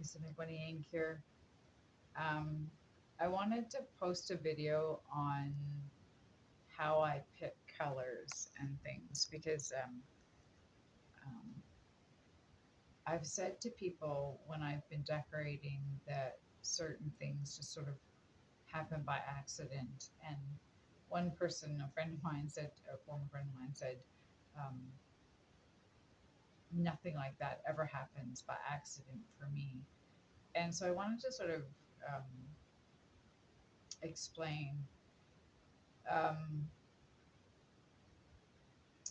Pacific Bunny Inc. here. Um, I wanted to post a video on how I pick colors and things because um, I've said to people when I've been decorating that certain things just sort of happen by accident. And one person, a friend of mine said, a former friend of mine said, um, nothing like that ever happens by accident for me. And so I wanted to sort of um, explain. Um,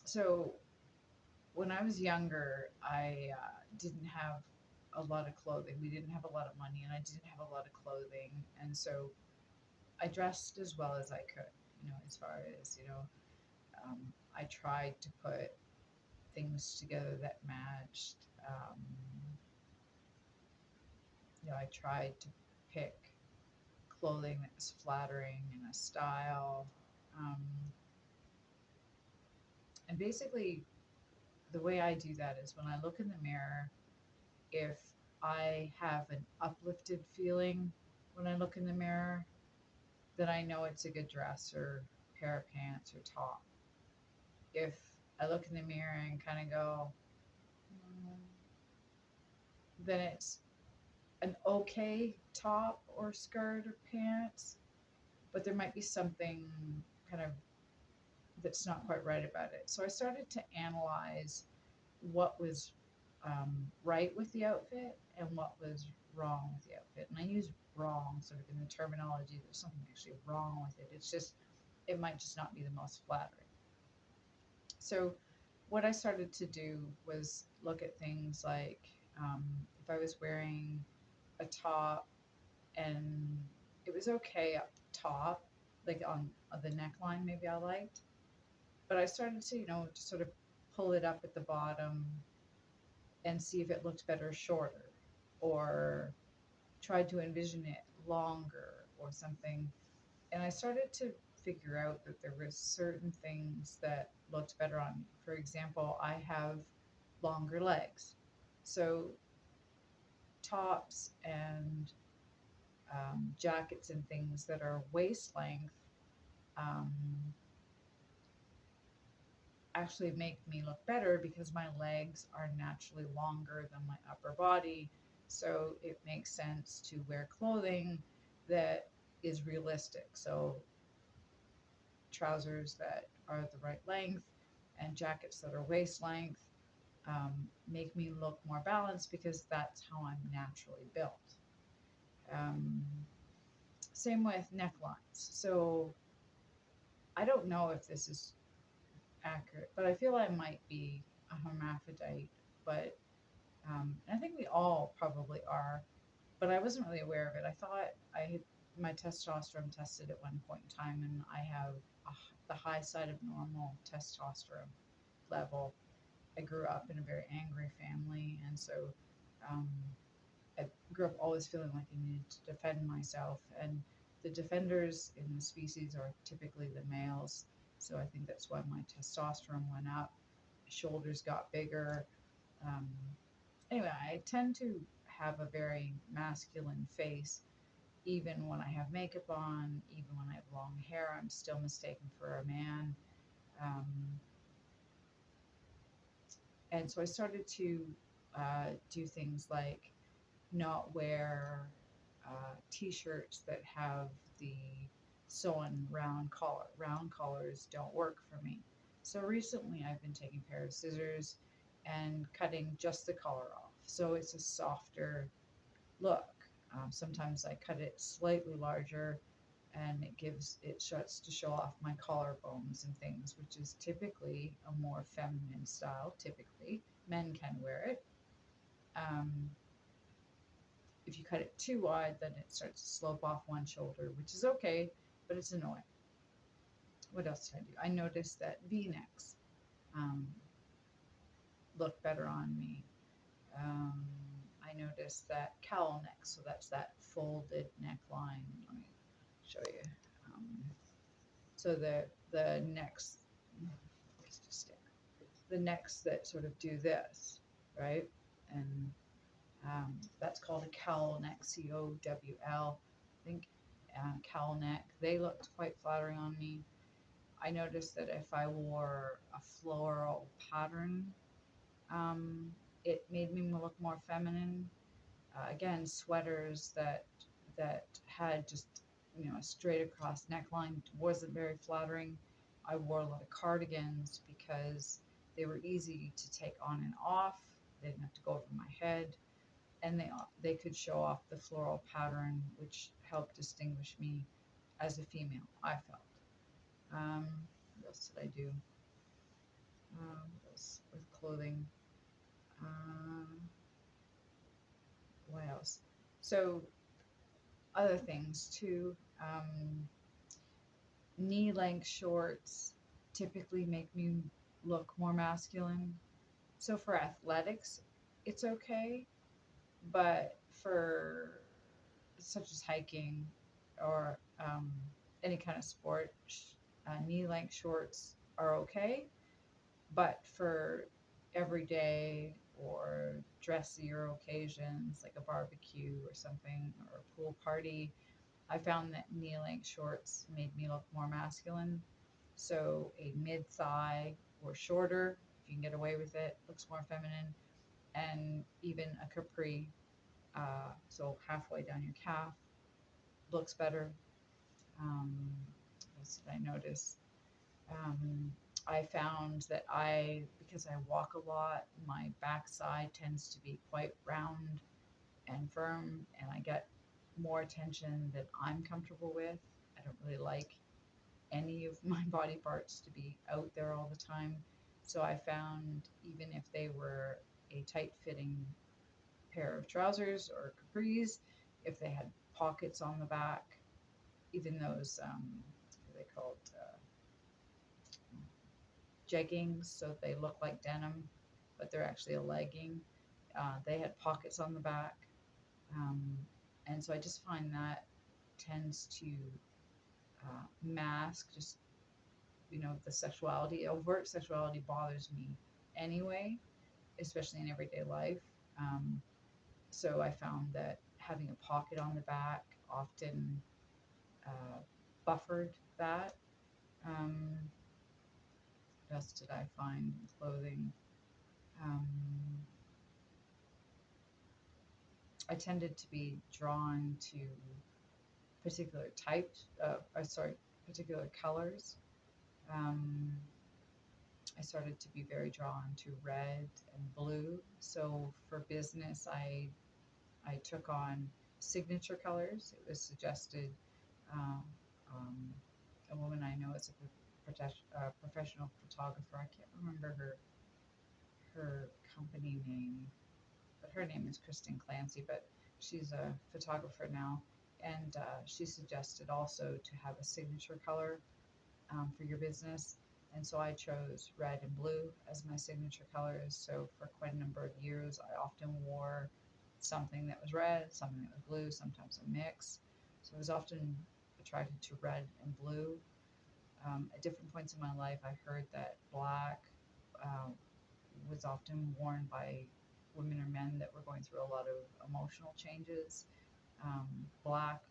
so when I was younger, I didn't have a lot of clothing. We didn't have a lot of money, and I didn't have a lot of clothing. And so I dressed as well as I could, as far as, um, I tried to put things together that matched. I tried to pick clothing that was flattering in a style. Um, and basically, the way I do that is when I look in the mirror, if I have an uplifted feeling when I look in the mirror, then I know it's a good dress or pair of pants or top. If I look in the mirror and kind of go, "Mm," then it's an okay top or skirt or pants, but there might be something kind of that's not quite right about it. So I started to analyze what was right with the outfit and what was wrong with the outfit. And I use wrong sort of in the terminology. There's something actually wrong with it. It's just, it might just not be the most flattering. So what I started to do was look at things like if I was wearing a top and it was okay up top, like on the neckline, maybe I liked, but I started to, to sort of pull it up at the bottom and see if it looked better shorter, or tried to envision it longer or something. And I started to figure out that there were certain things that looked better on me. For example, I have longer legs. So tops and jackets and things that are waist length um, actually make me look better because my legs are naturally longer than my upper body. So it makes sense to wear clothing that is realistic. So trousers that are the right length and jackets that are waist length make me look more balanced because that's how I'm naturally built. Um, Same with necklines. So I don't know if this is accurate, but I feel I might be a hermaphrodite. But I think we all probably are. But I wasn't really aware of it. I thought I had my testosterone tested at one point in time, and I have the high side of normal testosterone level. I grew up in a very angry family, and so um, I grew up always feeling like I needed to defend myself. And the defenders in the species are typically the males. So I think that's why my testosterone went up. My shoulders got bigger. Um, anyway, I tend to have a very masculine face. Even when I have makeup on, even when I have long hair, I'm still mistaken for a man. Um, and so I started to do things like not wear t-shirts that have the sewn round collar. Round collars don't work for me. So recently I've been taking a pair of scissors and cutting just the collar off. So it's a softer look. Sometimes I cut it slightly larger and it starts to show off my collarbones and things, which is typically a more feminine style. Typically, men can wear it. Um, if you cut it too wide, then it starts to slope off one shoulder, which is okay, but it's annoying. What else did I do? I noticed that V-necks um, look better on me. Um, I noticed that cowl neck, so that's that folded neckline. Let me show you. Um, so the necks, the necks that sort of do this, right? And That's called a cowl neck, COWL. I think cowl neck. They looked quite flattering on me. I noticed that if I wore a floral pattern, um, it made me look more feminine. Again, sweaters that had just a straight across neckline wasn't very flattering. I wore a lot of cardigans because they were easy to take on and off. They didn't have to go over my head, and they could show off the floral pattern, which helped distinguish me as a female. I felt. Um, what else did I do? What else with clothing? Um, what else? So other things too. Knee length shorts typically make me look more masculine. So for athletics, it's okay, but for such as hiking or any kind of sport, knee length shorts are okay. But for everyday or dressier occasions like a barbecue or something or a pool party, I found that knee length shorts made me look more masculine. So a mid thigh or shorter, if you can get away with it, looks more feminine. And even a capri, so halfway down your calf, looks better. What else did I notice? Um, I found that because I walk a lot, my backside tends to be quite round and firm, and I get more attention that I'm comfortable with. I don't really like any of my body parts to be out there all the time. So I found even if they were a tight fitting pair of trousers or capris, if they had pockets on the back, even those, what are they called? Jeggings, so they look like denim, but they're actually a legging. They had pockets on the back. Um, and so I just find that tends to mask just the sexuality. Overt sexuality bothers me anyway, especially in everyday life. um, so I found that having a pocket on the back often uh, buffered that. um, what else did I find in clothing? um, I tended to be drawn to particular types particular colors. um, I started to be very drawn to red and blue. So for business, I took on signature colors. It was suggested. Um, um, a woman I know is a professional photographer. I can't remember her company name, but her name is Kristen Clancy. But she's a photographer now, and she suggested also to have a signature color for your business. And so I chose red and blue as my signature colors. So for quite a number of years, I often wore something that was red, something that was blue, sometimes a mix. So I was often attracted to red and blue. At different points in my life, I heard that black uh, was often worn by women or men that were going through a lot of emotional changes. Black,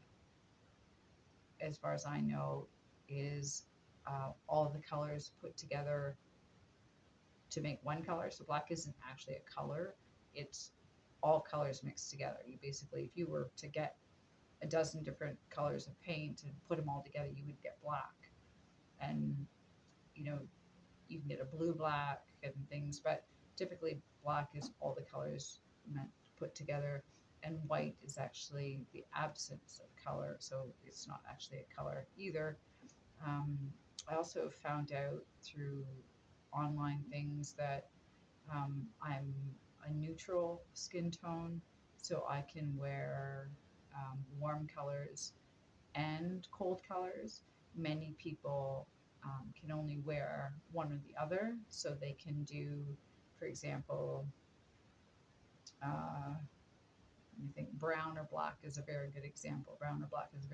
as far as I know, is all the colors put together to make one color. So black isn't actually a color; it's all colors mixed together. You basically, if you were to get a dozen different colors of paint and put them all together, you would get black. And you know, you can get a blue black and things, but typically black is all the colors meant put together. And white is actually the absence of color, so it's not actually a color either. Um, I also found out through online things that I'm a neutral skin tone, so I can wear warm colors and cold colors. Many people can only wear one or the other, so they can do, for example, I think brown or black is a very good example. Brown or black is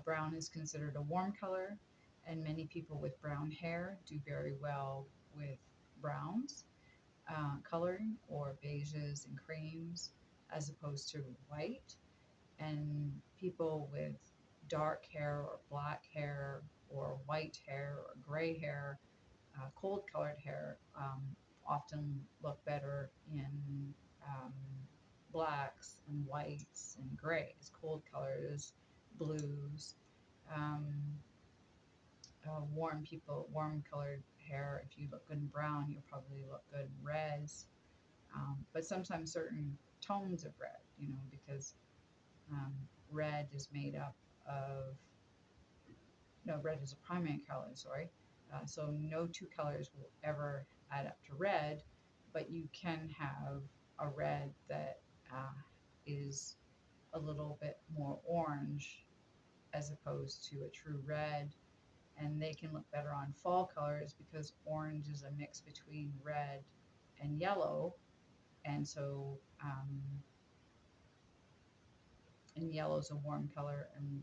brown is considered a warm color, and many people with brown hair do very well with browns coloring or beiges and creams. as opposed to white. And people with dark hair or black hair or white hair or gray hair, cold colored hair, often look better in um, blacks and whites and grays, cold colors, blues. Um, warm colored hair, if you look good in brown, you'll probably look good in reds. But sometimes certain tones of red, because um, red is made up of, no, red is a primary color, sorry. So no two colors will ever add up to red, but you can have a red that is a little bit more orange as opposed to a true red. And they can look better on fall colors because orange is a mix between red and yellow. And so, and yellow is a warm color, and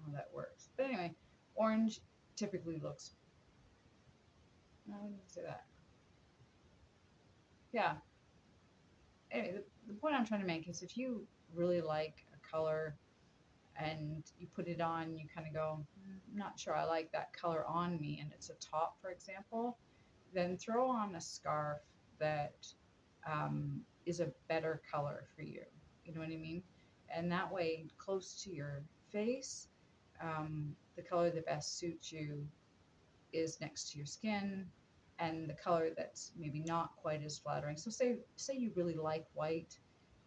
how that works. But anyway, orange typically looks, I wouldn't say that. Yeah. Anyway, the point I'm trying to make is if you really like a color and you put it on, you kind of go, I'm not sure I like that color on me, and it's a top, for example, then throw on a scarf that is a better color for you. You know what I mean? And that way, close to your face, the color that best suits you is next to your skin, and the color that's maybe not quite as flattering. So say you really like white,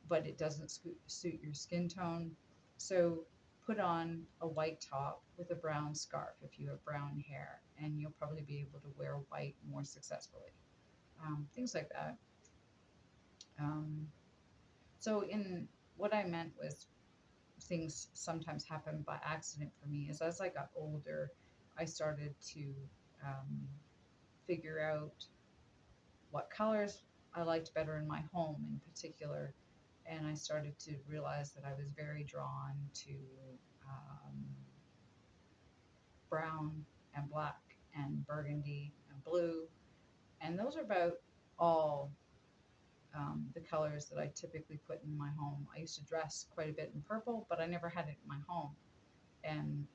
but it doesn't suit your skin tone. So put on a white top with a brown scarf if you have brown hair, and you'll probably be able to wear white more successfully. Things like that. Um, so in what I meant was things sometimes happen by accident for me is as I got older, I started to um, figure out what colors I liked better in my home in particular. And I started to realize that I was very drawn to um, brown and black and burgundy and blue. And those are about all the colors that I typically put in my home. I used to dress quite a bit in purple, but I never had it in my home. And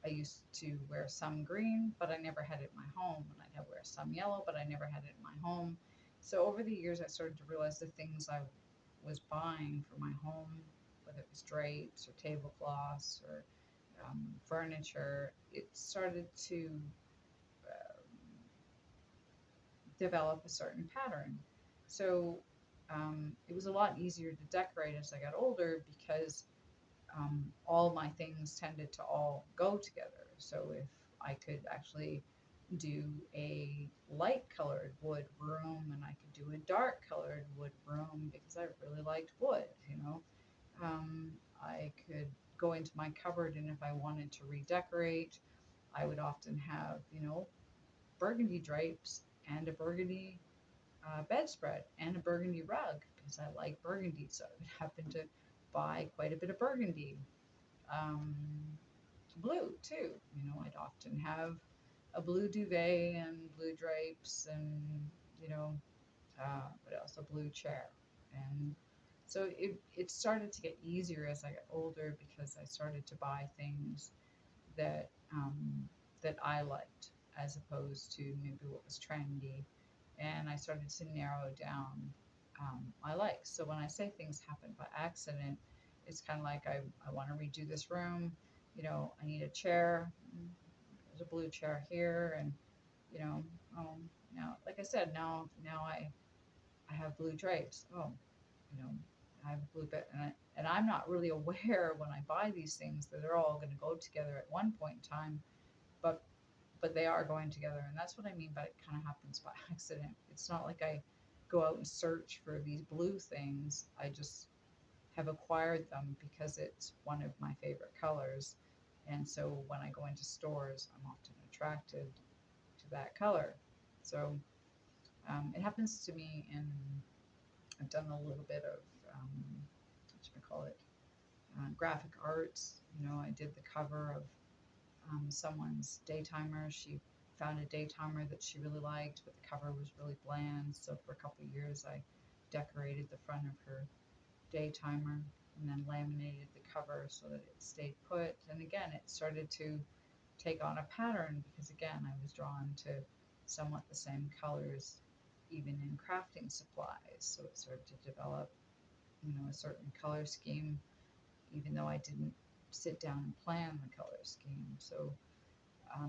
I used to wear some green, but I never had it in my home. And I'd wear some yellow, but I never had it in my home. So over the years, I started to realize the things I was buying for my home, whether it was drapes or tablecloths or furniture, it started to develop a certain pattern. So it was a lot easier to decorate as I got older because all my things tended to all go together. So if I could actually do a light colored wood room and I could do a dark colored wood room because I really liked wood, um, I could go into my cupboard, and if I wanted to redecorate, I would often have, burgundy drapes and a burgundy bedspread and a burgundy rug because I like burgundy. So I would happen to buy quite a bit of burgundy. Um, Blue too. I'd often have a blue duvet and blue drapes and, what else? A blue chair. And so it started to get easier as I got older because I started to buy things that that I liked as opposed to maybe what was trendy, and I started to narrow down my likes. So when I say things happen by accident, it's kind of like I want to redo this room. I need a chair. There's a blue chair here, and you know, now, like I said, now I have blue drapes. Oh, you know, I have a blue bit, and I'm not really aware when I buy these things that they're all going to go together at one point in time, but they are going together, and that's what I mean by it kind of happens by accident. It's not like I go out and search for these blue things. I just have acquired them because it's one of my favorite colors, and so when I go into stores, I'm often attracted to that color. So it happens to me in I've done a little bit of what should I call it, graphic arts. I did the cover of someone's daytimer. She found a daytimer that she really liked, but the cover was really bland. So for a couple of years, I decorated the front of her day timer and then laminated the cover so that it stayed put. And again, it started to take on a pattern because again, I was drawn to somewhat the same colors even in crafting supplies. So it started to develop, a certain color scheme, even though I didn't sit down and plan the color scheme. So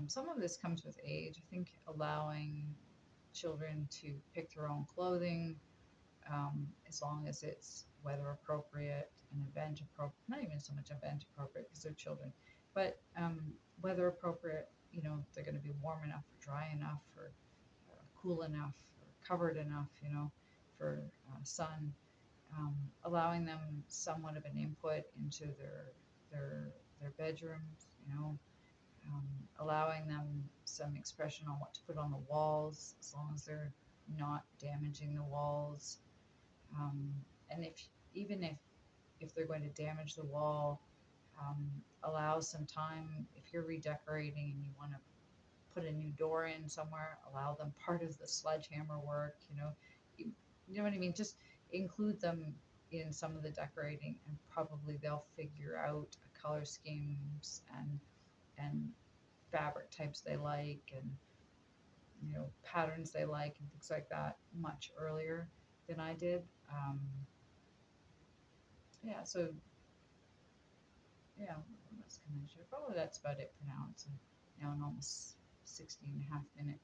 some of this comes with age. I think allowing children to pick their own clothing, as long as it's weather appropriate and event appropriate, not even so much event appropriate because they're children, but weather appropriate, they're going to be warm enough or dry enough or cool enough or covered enough, for sun, allowing them somewhat of an input into their bedrooms, allowing them some expression on what to put on the walls as long as they're not damaging the walls. And if they're going to damage the wall, allow some time. If you're redecorating and you want to put a new door in somewhere, allow them part of the sledgehammer work. You know what I mean. Just include them in some of the decorating, and probably they'll figure out color schemes and fabric types they like, and patterns they like, and things like that much earlier than I did. Yeah, so yeah, what else can I share? Probably that's about it for now. It's now an almost 16.5 minute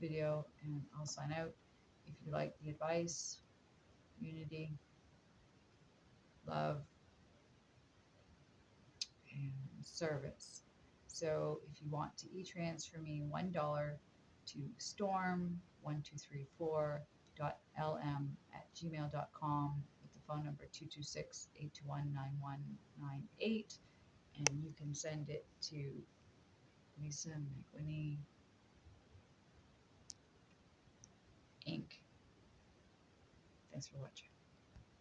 video, and I'll sign out. If you like the advice, unity, love, and service. So if you want to e-transfer me $1 to storm1234.lm@gmail.com with the phone number 226-821-9198, and you can send it to Lisa McWhinney Inc. Thanks for watching.